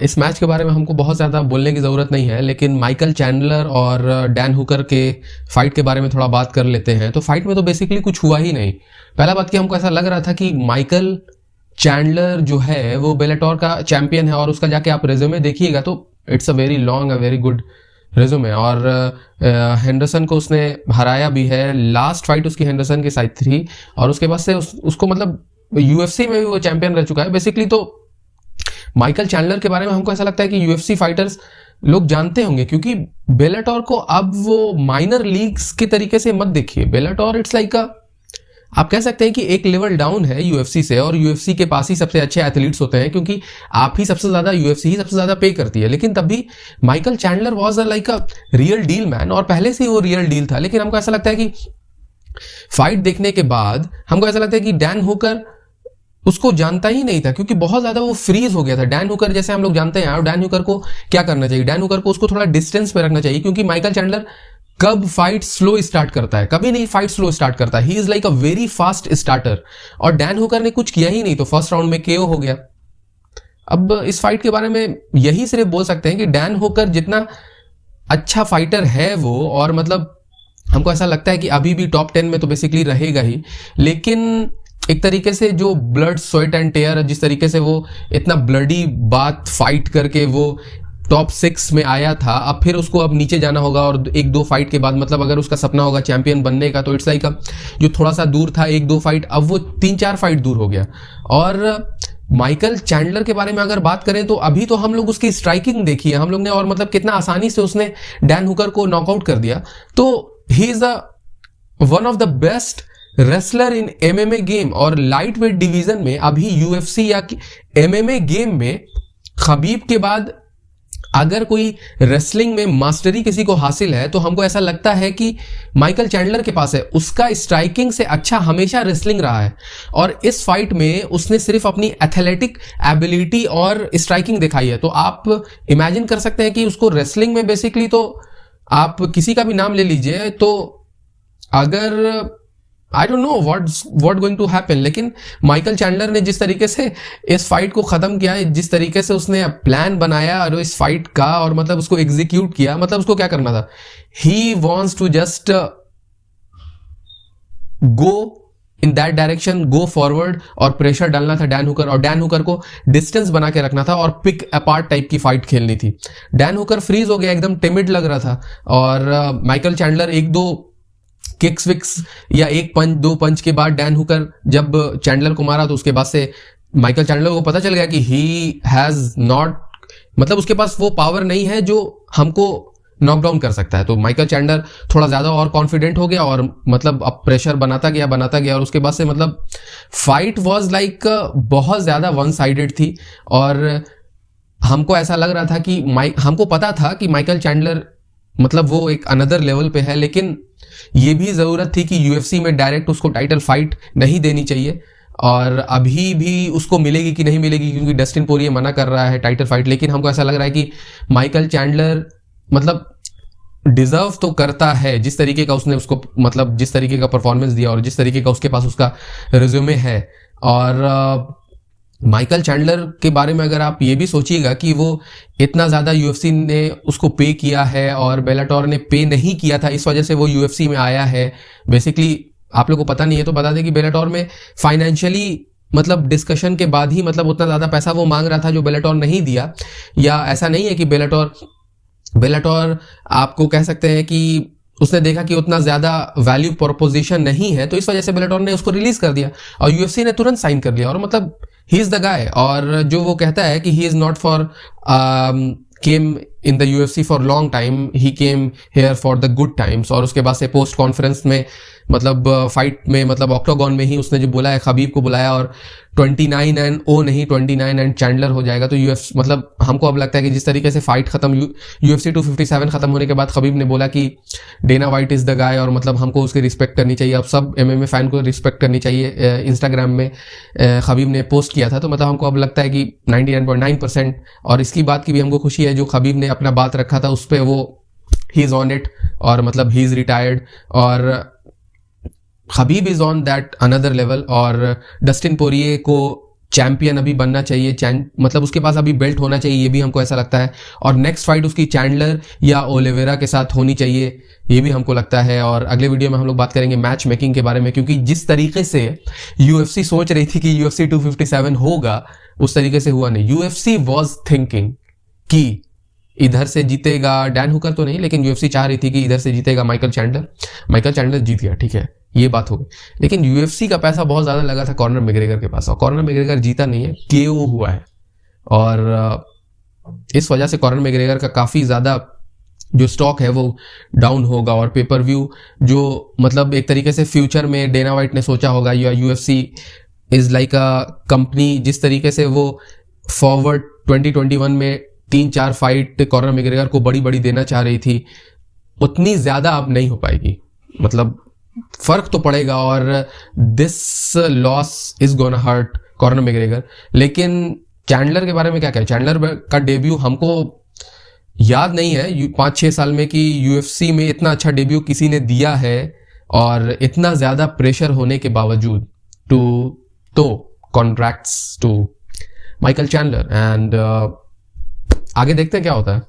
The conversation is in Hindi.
इस मैच के बारे में हमको बहुत ज़्यादा बोलने की ज़रूरत नहीं है, लेकिन माइकल चैंडलर और डैन हुकर के फाइट के बारे में थोड़ा बात कर लेते हैं। तो फाइट में तो बेसिकली कुछ हुआ ही नहीं। पहला बात कि हमको ऐसा लग रहा था कि माइकल चैंडलर जो है वो बेलाटोर का चैंपियन है, और उसका जाके आप रेज्यूमे देखिएगा तो it's a very long a very good resume. और हेंडरसन को उसने हराया भी है। लास्ट फाइट उसकी हेंडरसन की साइड थी, और उसके बाद से उसको मतलब यूएफसी में भी वो चैंपियन रह चुका है बेसिकली। तो माइकल चैंडलर के बारे में हमको ऐसा लगता है कि यूएफसी फाइटर्स लोग जानते होंगे, क्योंकि बेलाटोर को अब वो माइनर लीग्स के तरीके से मत देखिए। बेलाटोर इट्स लाइक आप कह सकते हैं कि एक लेवल डाउन है यूएफसी से, और यूएफसी के पास ही सबसे अच्छे एथलीट्स होते हैं, क्योंकि आप ही सबसे ज्यादा यूएफसी ही सबसे ज्यादा पे करती है। लेकिन तब भी Michael Chandler was like a real deal man, और पहले से ही वो रियल डील था। लेकिन हमको ऐसा लगता है कि फाइट देखने के बाद हमको ऐसा लगता है कि डैन हुकर उसको जानता ही नहीं था, क्योंकि बहुत ज्यादा वो फ्रीज हो गया था। डैन हुकर जैसे हम लोग जानते हैं, और डैन हुकर को क्या करना चाहिए, डैन हुकर को उसको थोड़ा डिस्टेंस पे रखना चाहिए, क्योंकि माइकल चैंडलर कब फाइट स्लो स्टार्ट करता है, कभी नहीं फाइट स्लो स्टार्ट करता है। He is like a very fast starter, और डैन हुकर ने कुछ किया ही नहीं, तो फर्स्ट राउंड में केओ हो गया। अब इस फाइट के बारे में यही सिर्फ बोल सकते हैं कि डैन हुकर जितना अच्छा फाइटर है वो, और मतलब हमको ऐसा लगता है कि अभी भी टॉप 10 में तो बेसिकली रहेगा ही, लेकिन एक तरीके से जो ब्लड स्वेट एंड टेयर, जिस तरीके से वो इतना ब्लडी बात फाइट करके वो टॉप 6 में आया था, अब फिर उसको अब नीचे जाना होगा। और एक दो फाइट के बाद मतलब अगर उसका सपना होगा चैंपियन बनने का, तो इट्स लाइक जो थोड़ा सा दूर था एक दो फाइट, अब वो 3-4 फाइट दूर हो गया। और माइकल चैंडलर के बारे में अगर बात करें तो अभी तो हम लोग उसकी स्ट्राइकिंग देखी है हम लोग ने, और मतलब कितना आसानी से उसने डैन हुकर को नॉकआउट कर दिया। तो he is one of the best wrestler in MMA game, और लाइट वेट डिवीजन में अभी यूएफसी या एमएमए गेम में खबीब के बाद अगर कोई रेसलिंग में मास्टरी किसी को हासिल है, तो हमको ऐसा लगता है कि माइकल चैंडलर के पास है। उसका स्ट्राइकिंग से अच्छा हमेशा रेसलिंग रहा है, और इस फाइट में उसने सिर्फ अपनी एथलेटिक एबिलिटी और स्ट्राइकिंग दिखाई है। तो आप इमेजिन कर सकते हैं कि उसको रेसलिंग में बेसिकली, तो आप किसी का भी नाम ले लीजिए, तो अगर I don't know what going to happen, लेकिन माइकल चैंडलर ने जिस तरीके से इस फाइट को खत्म किया, जिस तरीके से उसने प्लान बनाया और इस फाइट का, और मतलब उसको एग्जीक्यूट किया, मतलब उसको क्या करना था, he wants to just go in that direction, go forward, और प्रेशर डालना था डैन हुकर, और डैन हुकर को डिस्टेंस बना के रखना था, और पिक अपार्ट टाइप की फाइट खेलनी थी। डैन हुकर फ्रीज हो गया, एकदम टिमिड लग रहा था, और माइकल चैंडलर एक दो किक्स विक्स या एक पंच दो पंच के बाद डैन हुकर जब चैंडलर को मारा, तो उसके बाद से माइकल चैंडलर को पता चल गया कि ही हैज नॉट, मतलब उसके पास वो पावर नहीं है जो हमको नॉकडाउन कर सकता है। तो माइकल चैंडलर थोड़ा ज्यादा और कॉन्फिडेंट हो गया, और मतलब अब प्रेशर बनाता गया, और उसके बाद से मतलब फाइट वाज लाइक बहुत ज्यादा वन साइडेड थी। और हमको ऐसा लग रहा था कि हमको पता था कि माइकल चैंडलर मतलब वो एक अनदर लेवल पे है, लेकिन ये भी जरूरत थी कि यूएफसी में डायरेक्ट उसको टाइटल फाइट नहीं देनी चाहिए। और अभी भी उसको मिलेगी कि नहीं मिलेगी, क्योंकि डस्टिन पोरिये मना कर रहा है टाइटल फाइट, लेकिन हमको ऐसा लग रहा है कि माइकल चैंडलर मतलब डिजर्व तो करता है, जिस तरीके का उसने उसको मतलब जिस तरीके का परफॉर्मेंस दिया, और जिस तरीके का उसके पास उसका रिज्यूमे है। और माइकल चैंडलर के बारे में अगर आप ये भी सोचिएगा कि वो इतना ज्यादा यूएफसी ने उसको पे किया है, और बेलाटोर ने पे नहीं किया था, इस वजह से वो यूएफसी में आया है। बेसिकली आप लोगों को पता नहीं है तो बता दें कि बेलाटोर में फाइनेंशियली मतलब डिस्कशन के बाद ही मतलब उतना ज्यादा पैसा वो मांग रहा था जो बेलाटोर नहीं दिया। या ऐसा नहीं है कि बेलाटोर आपको कह सकते हैं कि उसने देखा कि उतना ज्यादा वैल्यू प्रोपोजिशन नहीं है, तो इस वजह से बेलाटोर ने उसको रिलीज कर दिया, और यूएफसी ने तुरंत साइन कर लिया। और मतलब ही इज द गाय, और जो वो कहता है कि he is not for came in the UFC for long time, he came here for the good times. और उसके बाद से पोस्ट कॉन्फ्रेंस में मतलब फाइट में मतलब ऑक्टोगॉन में ही उसने जो बोला है, खबीब को बुलाया, और 29 एंड ओ नहीं 29 एंड चैंडलर हो जाएगा। तो यूएफ मतलब हमको अब लगता है कि जिस तरीके से फाइट खत्म, यूएफसी 257 खत्म होने के बाद खबीब ने बोला कि Dana White is the guy, और मतलब हमको उसकी रिस्पेक्ट करनी चाहिए, अब सब एमएमए फैन को रिस्पेक्ट करनी चाहिए। इंस्टाग्राम में खबीब ने पोस्ट किया था, तो मतलब हमको अब लगता है कि 99.9%, और इसकी बात की भी हमको खुशी है जो खबीब ने अपना बात रखा था उस पर वो ही इज ऑन इट, और मतलब ही इज रिटायर्ड, और Khabib is on that another level. और डस्टिन पोरिये को चैंपियन अभी बनना चाहिए, मतलब उसके पास अभी बेल्ट होना चाहिए, ये भी हमको ऐसा लगता है। और नेक्स्ट फाइट उसकी चैंडलर या ओलिवेरा के साथ होनी चाहिए, ये भी हमको लगता है। और अगले वीडियो में हम लोग बात करेंगे मैच मेकिंग के बारे में, क्योंकि जिस तरीके से UFC सोच रही थी कि UFC 257 होगा, उस तरीके से हुआ नहीं। UFC वॉज थिंकिंग कि इधर से जीतेगा डैन हुकर तो नहीं, लेकिन UFC चाह रही थी कि इधर से जीतेगा माइकल चैंडलर जीत गया, ठीक है, ये बात हो गई। लेकिन UFC का पैसा बहुत ज्यादा लगा था कॉर्नर मैग्रेगर के पास, और कॉर्नर मैग्रेगर जीता नहीं है, KO हुआ है। और इस वजह से कॉर्नर मैग्रेगर का काफी ज्यादा जो स्टॉक है वो डाउन होगा। और पेपर व्यू जो मतलब एक तरीके से फ्यूचर में डेना वाइट ने सोचा होगा, या UFC is like a company, जिस तरीके से वो फॉरवर्ड 2021 में 3-4 फाइट कॉर्नर मैग्रेगर को बड़ी बड़ी देना चाह रही थी, उतनी ज्यादा अब नहीं हो पाएगी। मतलब फर्क तो पड़ेगा, और this loss is gonna hurt Conor McGregor. लेकिन चैंडलर के बारे में क्या कहें? चैंडलर का डेब्यू हमको याद नहीं है 5-6 साल में कि UFC में इतना अच्छा डेब्यू किसी ने दिया है, और इतना ज्यादा प्रेशर होने के बावजूद तो congrats to Michael Chandler. And आगे देखते हैं क्या होता है।